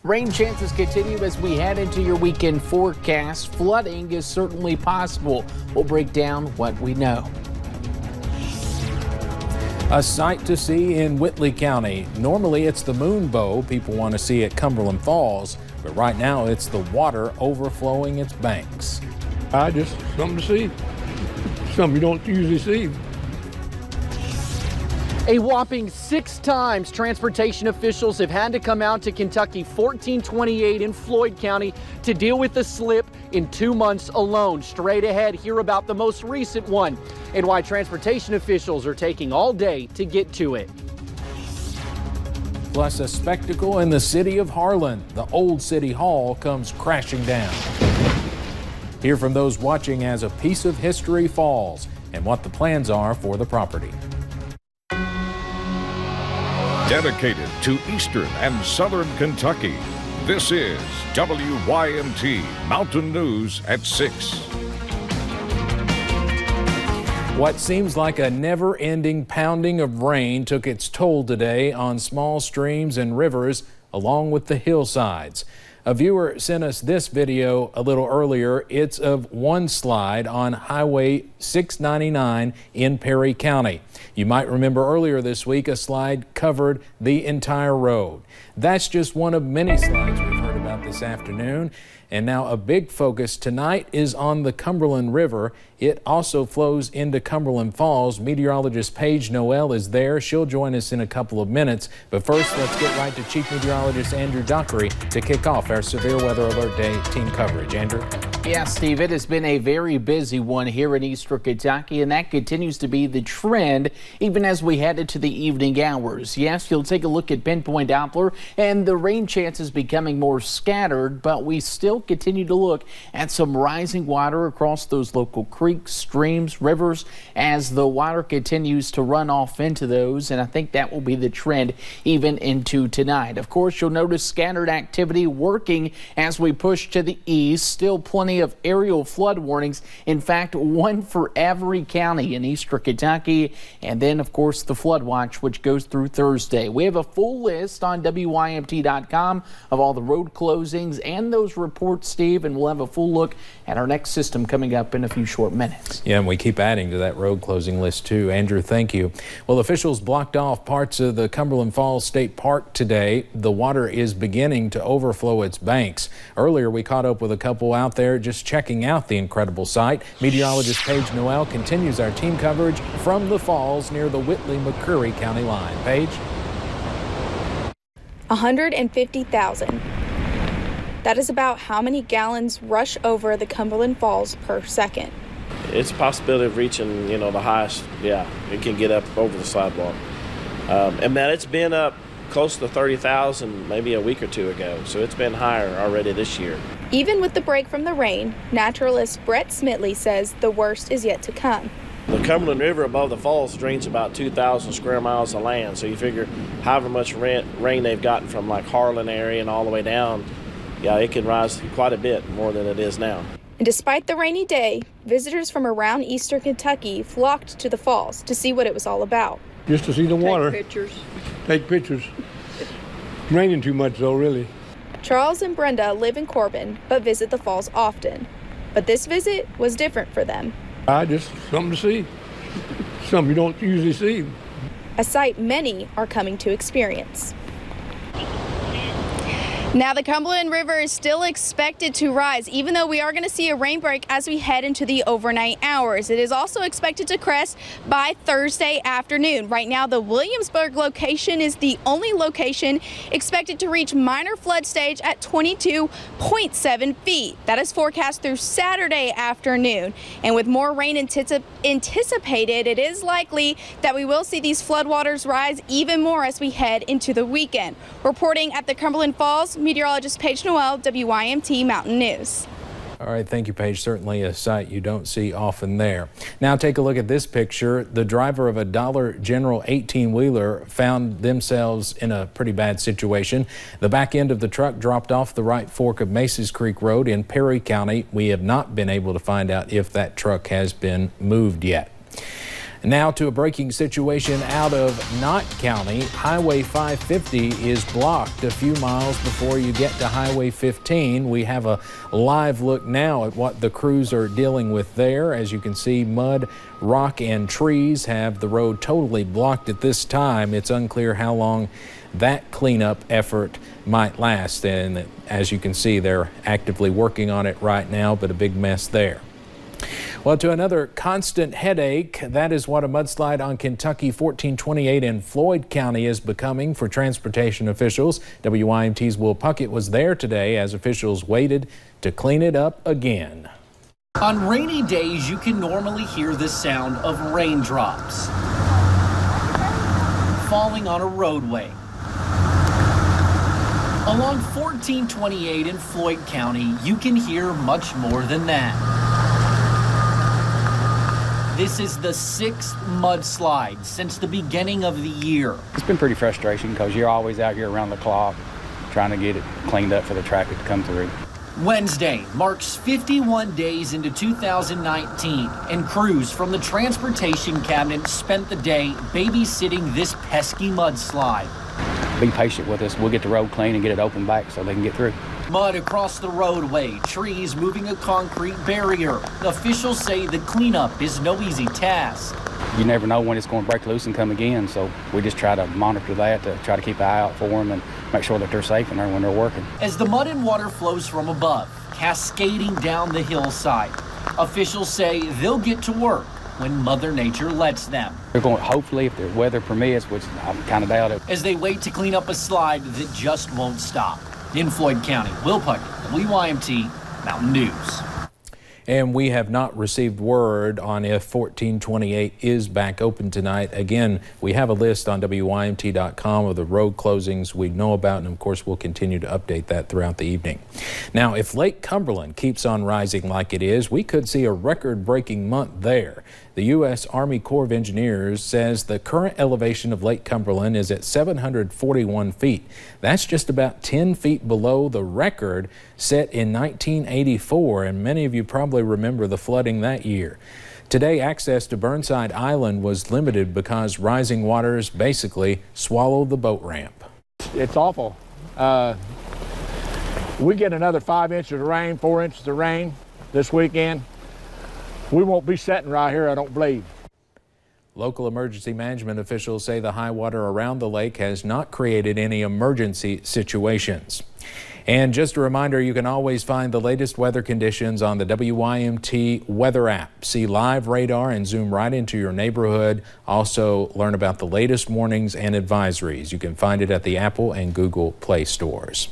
Rain chances continue as we head into your weekend forecast. Flooding is certainly possible. We'll break down what we know. A sight to see in Whitley County. Normally it's the moon bow people want to see at Cumberland Falls, but right now it's the water overflowing its banks. Just something to see. Something you don't usually see. A whopping 6 times transportation officials have had to come out to Kentucky 1428 in Floyd County to deal with the slip in 2 months alone. Straight ahead, hear about the most recent one and why transportation officials are taking all day to get to it. Plus a spectacle in the city of Harlan. The old city hall comes crashing down. Hear from those watching as a piece of history falls and what the plans are for the property. Dedicated to Eastern and Southern Kentucky, this is WYMT Mountain News at 6. What seems like a never-ending pounding of rain took its toll today on small streams and rivers along with the hillsides. A viewer sent us this video a little earlier. It's of one slide on Highway 699 in Perry County. You might remember earlier this week a slide covered the entire road. That's just one of many slides we've heard about this afternoon. And now a big focus tonight is on the Cumberland River. It also flows into Cumberland Falls. Meteorologist Paige Noel is there. She'll join us in a couple of minutes. But first, let's get right to Chief Meteorologist Andrew Dockery to kick off our Severe Weather Alert Day team coverage. Andrew? Yeah, Steve, it has been a very busy one here in Eastern Kentucky, and that continues to be the trend even as we head into the evening hours. Yes, you'll take a look at Pinpoint Doppler, and the rain chances becoming more scattered, but we still continue to look at some rising water across those local creeks, streams, rivers as the water continues to run off into those, and I think that will be the trend even into tonight. Of course, you'll notice scattered activity working as we push to the east. Still plenty of aerial flood warnings. In fact, one for every county in Eastern Kentucky, and then of course the flood watch, which goes through Thursday. We have a full list on WYMT.com of all the road closings and those reports, Steve, and we'll have a full look at our next system coming up in a few short minutes. Yeah, and we keep adding to that road closing list too. Andrew, thank you. Well, officials blocked off parts of the Cumberland Falls State Park today. The water is beginning to overflow its banks. Earlier, we caught up with a couple out there just checking out the incredible sight. Meteorologist Paige Noel continues our team coverage from the falls near the Whitley-McCurry County line. Paige? 150,000. That is about how many gallons rush over the Cumberland Falls per second. It's a possibility of reaching, the highest. Yeah, it can get up over the sidewalk. And man, it's been up close to 30,000 maybe a week or two ago, so it's been higher already this year. Even with the break from the rain, naturalist Brett Smitley says the worst is yet to come. The Cumberland River above the falls drains about 2,000 square miles of land, so you figure however much rain they've gotten from like Harlan area and all the way down, yeah, it can rise quite a bit more than it is now. And despite the rainy day, visitors from around Eastern Kentucky flocked to the falls to see what it was all about. Just to see the water. Take pictures. Raining too much though, really. Charles and Brenda live in Corbin, but visit the falls often. But this visit was different for them. Just something to see. Something you don't usually see. A sight many are coming to experience. Now, the Cumberland River is still expected to rise, even though we are going to see a rain break as we head into the overnight hours. It is also expected to crest by Thursday afternoon. Right now, the Williamsburg location is the only location expected to reach minor flood stage at 22.7 feet. That is forecast through Saturday afternoon. And with more rain anticipated, it is likely that we will see these floodwaters rise even more as we head into the weekend. Reporting at the Cumberland Falls, meteorologist Paige Noel, WYMT Mountain News. All right, thank you, Paige. Certainly a sight you don't see often there. Now take a look at this picture. The driver of a Dollar General 18-wheeler found themselves in a pretty bad situation. The back end of the truck dropped off the right fork of Maces Creek Road in Perry County. We have not been able to find out if that truck has been moved yet. Now to a breaking situation out of Knott County. Highway 550 is blocked a few miles before you get to Highway 15. We have a live look now at what the crews are dealing with there. As you can see, mud, rock, and trees have the road totally blocked at this time. It's unclear how long that cleanup effort might last. And as you can see, they're actively working on it right now, but a big mess there. Well, to another constant headache, that is what a mudslide on Kentucky 1428 in Floyd County is becoming for transportation officials. WYMT's Will Puckett was there today as officials waited to clean it up again. On rainy days, you can normally hear the sound of raindrops falling on a roadway. Along 1428 in Floyd County, you can hear much more than that. This is the 6th mudslide since the beginning of the year. It's been pretty frustrating because you're always out here around the clock trying to get it cleaned up for the traffic to come through. Wednesday marks 51 days into 2019, and crews from the Transportation Cabinet spent the day babysitting this pesky mudslide. Be patient with us. We'll get the road clean and get it open back so they can get through. Mud across the roadway, trees moving a concrete barrier. Officials say the cleanup is no easy task. You never know when it's going to break loose and come again, so we just try to monitor that to try to keep an eye out for them and make sure that they're safe in there when they're working. As the mud and water flows from above, cascading down the hillside, officials say they'll get to work when Mother Nature lets them. They're going, hopefully, if the weather permits, which I kind of doubt it. As they wait to clean up a slide that just won't stop. In Floyd County, Will Puckett, WYMT Mountain News. And we have not received word on if 1428 is back open tonight. Again, we have a list on WYMT.com of the road closings we know about, and of course we'll continue to update that throughout the evening. Now, if Lake Cumberland keeps on rising like it is, we could see a record-breaking month there. The U.S. Army Corps of Engineers says the current elevation of Lake Cumberland is at 741 feet. That's just about 10 feet below the record set in 1984, and many of you probably remember the flooding that year. Today, access to Burnside Island was limited because rising waters basically swallowed the boat ramp. It's awful. We get another 5 inches of rain, 4 inches of rain this weekend. We won't be sitting right here, I don't believe. Local emergency management officials say the high water around the lake has not created any emergency situations. And just a reminder, you can always find the latest weather conditions on the WYMT weather app. See live radar and zoom right into your neighborhood. Also learn about the latest warnings and advisories. You can find it at the Apple and Google Play stores.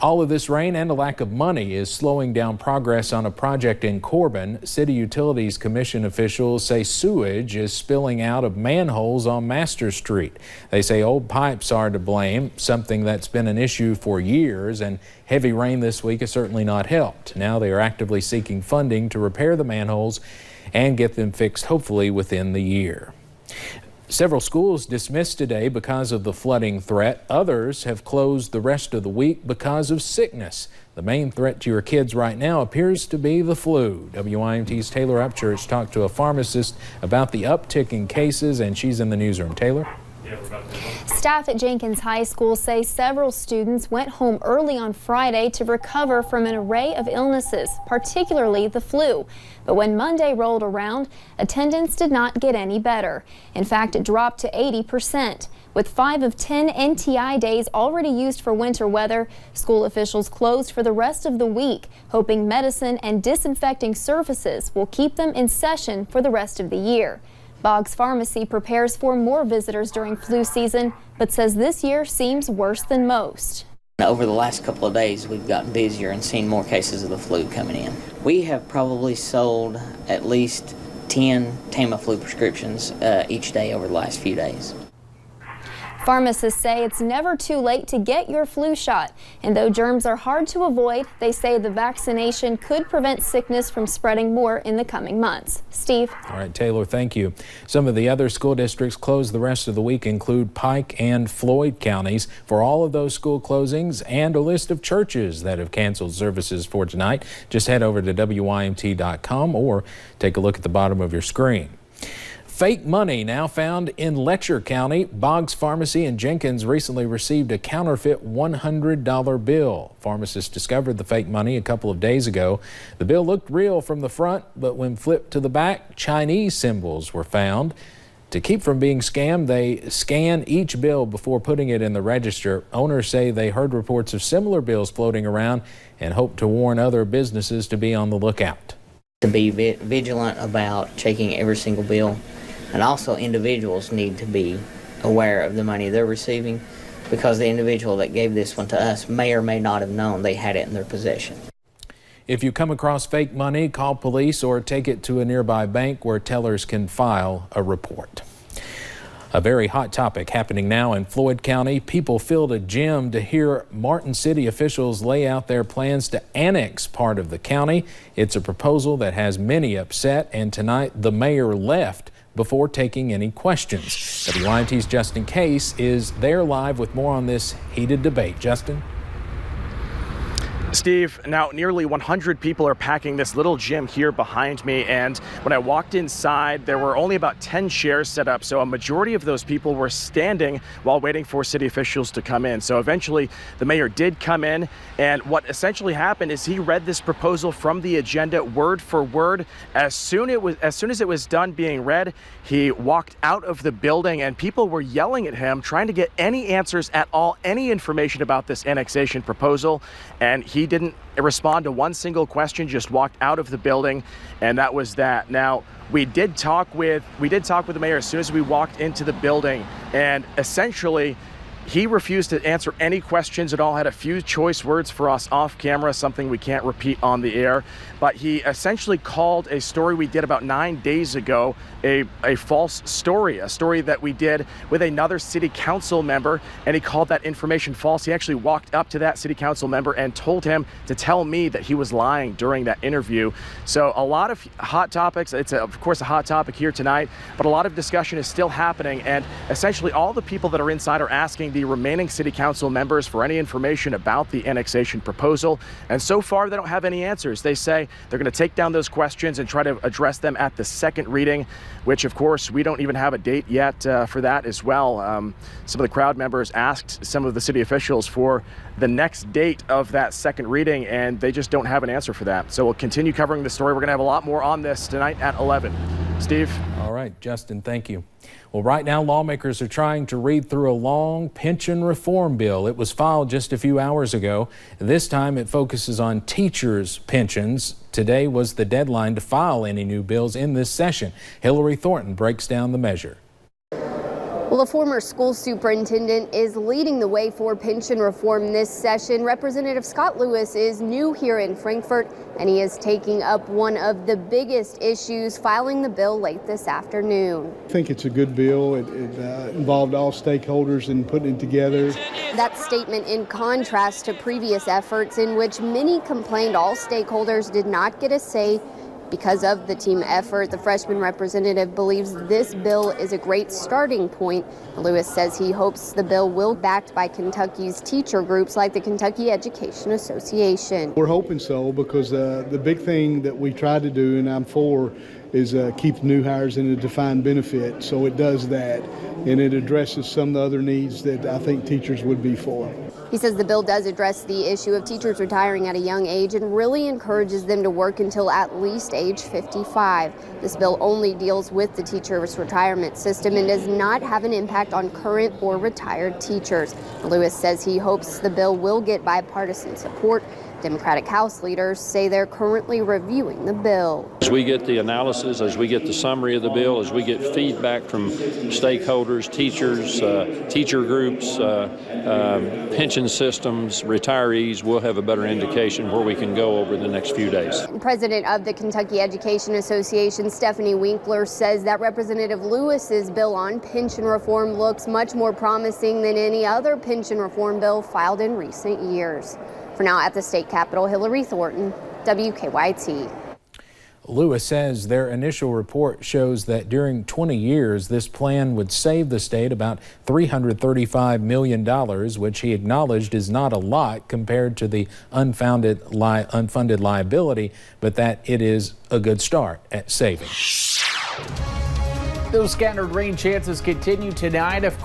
All of this rain and a lack of money is slowing down progress on a project in Corbin. City Utilities Commission officials say sewage is spilling out of manholes on Master Street. They say old pipes are to blame, something that's been an issue for years, and heavy rain this week has certainly not helped. Now they are actively seeking funding to repair the manholes and get them fixed hopefully within the year. Several schools dismissed today because of the flooding threat. Others have closed the rest of the week because of sickness. The main threat to your kids right now appears to be the flu. WYMT's Taylor Upchurch talked to a pharmacist about the uptick in cases, and she's in the newsroom. Taylor? Staff at Jenkins High School say several students went home early on Friday to recover from an array of illnesses, particularly the flu. But when Monday rolled around, attendance did not get any better. In fact, it dropped to 80%. With 5 of 10 NTI days already used for winter weather, school officials closed for the rest of the week, hoping medicine and disinfecting services will keep them in session for the rest of the year. Boggs Pharmacy prepares for more visitors during flu season, but says this year seems worse than most. Over the last couple of days, we've gotten busier and seen more cases of the flu coming in. We have probably sold at least 10 Tamiflu prescriptions each day over the last few days. Pharmacists say it's never too late to get your flu shot, and though germs are hard to avoid, they say the vaccination could prevent sickness from spreading more in the coming months. Steve? All right, Taylor, thank you. Some of the other school districts closed the rest of the week include Pike and Floyd counties. For all of those school closings and a list of churches that have canceled services for tonight, just head over to WYMT.com or take a look at the bottom of your screen. Fake money now found in Letcher County. Boggs Pharmacy in Jenkins recently received a counterfeit $100 bill. Pharmacists discovered the fake money a couple of days ago. The bill looked real from the front, but when flipped to the back, Chinese symbols were found. To keep from being scammed, they scan each bill before putting it in the register. Owners say they heard reports of similar bills floating around and hope to warn other businesses to be on the lookout. To be vigilant about checking every single bill. And also individuals need to be aware of the money they're receiving, because the individual that gave this one to us may or may not have known they had it in their possession. If you come across fake money, call police or take it to a nearby bank where tellers can file a report. A very hot topic happening now in Floyd County. People filled a gym to hear Martin City officials lay out their plans to annex part of the county. It's a proposal that has many upset, and tonight the mayor left before taking any questions. WYMT's Justin Case is there live with more on this heated debate. Justin? Steve, now nearly 100 people are packing this little gym here behind me, and when I walked inside, there were only about 10 chairs set up, so a majority of those people were standing while waiting for city officials to come in. So eventually the mayor did come in, and what essentially happened is he read this proposal from the agenda word for word. As soon as it was done being read, he walked out of the building, and people were yelling at him, trying to get any answers at all, any information about this annexation proposal, and he didn't respond to one single question, just walked out of the building, and that was that. Now, we did talk with the mayor as soon as we walked into the building, and essentially he refused to answer any questions at all, had a few choice words for us off camera, something we can't repeat on the air, but he essentially called a story we did about 9 days ago a false story, a story that we did with another city council member, and he called that information false. He actually walked up to that city council member and told him to tell me that he was lying during that interview. So a lot of hot topics. It's of course a hot topic here tonight, but a lot of discussion is still happening, and essentially all the people that are inside are asking the remaining city council members for any information about the annexation proposal, and so far they don't have any answers. They say they're going to take down those questions and try to address them at the second reading, which of course we don't even have a date yet for that as well. Some of the crowd members asked some of the city officials for the next date of that second reading, and they just don't have an answer for that. So we'll continue covering the story. We're going to have a lot more on this tonight at 11. Steve? All right, Justin, thank you. Well, right now, lawmakers are trying to read through a long pension reform bill. It was filed just a few hours ago. This time, it focuses on teachers' pensions. Today was the deadline to file any new bills in this session. Hillary Thornton breaks down the measure. Well, a former school superintendent is leading the way for pension reform this session. Representative Scott Lewis is new here in Frankfort, and he is taking up one of the biggest issues, filing the bill late this afternoon. I think it's a good bill. It involved all stakeholders in putting it together. That statement in contrast to previous efforts in which many complained all stakeholders did not get a say. Because of the team effort, the freshman representative believes this bill is a great starting point. Lewis says he hopes the bill will be backed by Kentucky's teacher groups like the Kentucky Education Association. We're hoping so, because the big thing that we try to do, and I'm for, is keep new hires in a defined benefit. So it does that, and it addresses some of the other needs that I think teachers would be for. He says the bill does address the issue of teachers retiring at a young age and really encourages them to work until at least age 55. This bill only deals with the teachers' retirement system and does not have an impact on current or retired teachers. Lewis says he hopes the bill will get bipartisan support. Democratic House leaders say they're currently reviewing the bill. As we get the analysis, as we get the summary of the bill, as we get feedback from stakeholders, teachers, teacher groups, pension systems, retirees, we'll have a better indication where we can go over the next few days. President of the Kentucky Education Association, Stephanie Winkler, says that Representative Lewis's bill on pension reform looks much more promising than any other pension reform bill filed in recent years. For now, at the state capitol, Hillary Thornton, WKYT. Lewis says their initial report shows that during 20 years, this plan would save the state about $335 million, which he acknowledged is not a lot compared to the unfunded liability, but that it is a good start at saving. Those scattered rain chances continue tonight. Of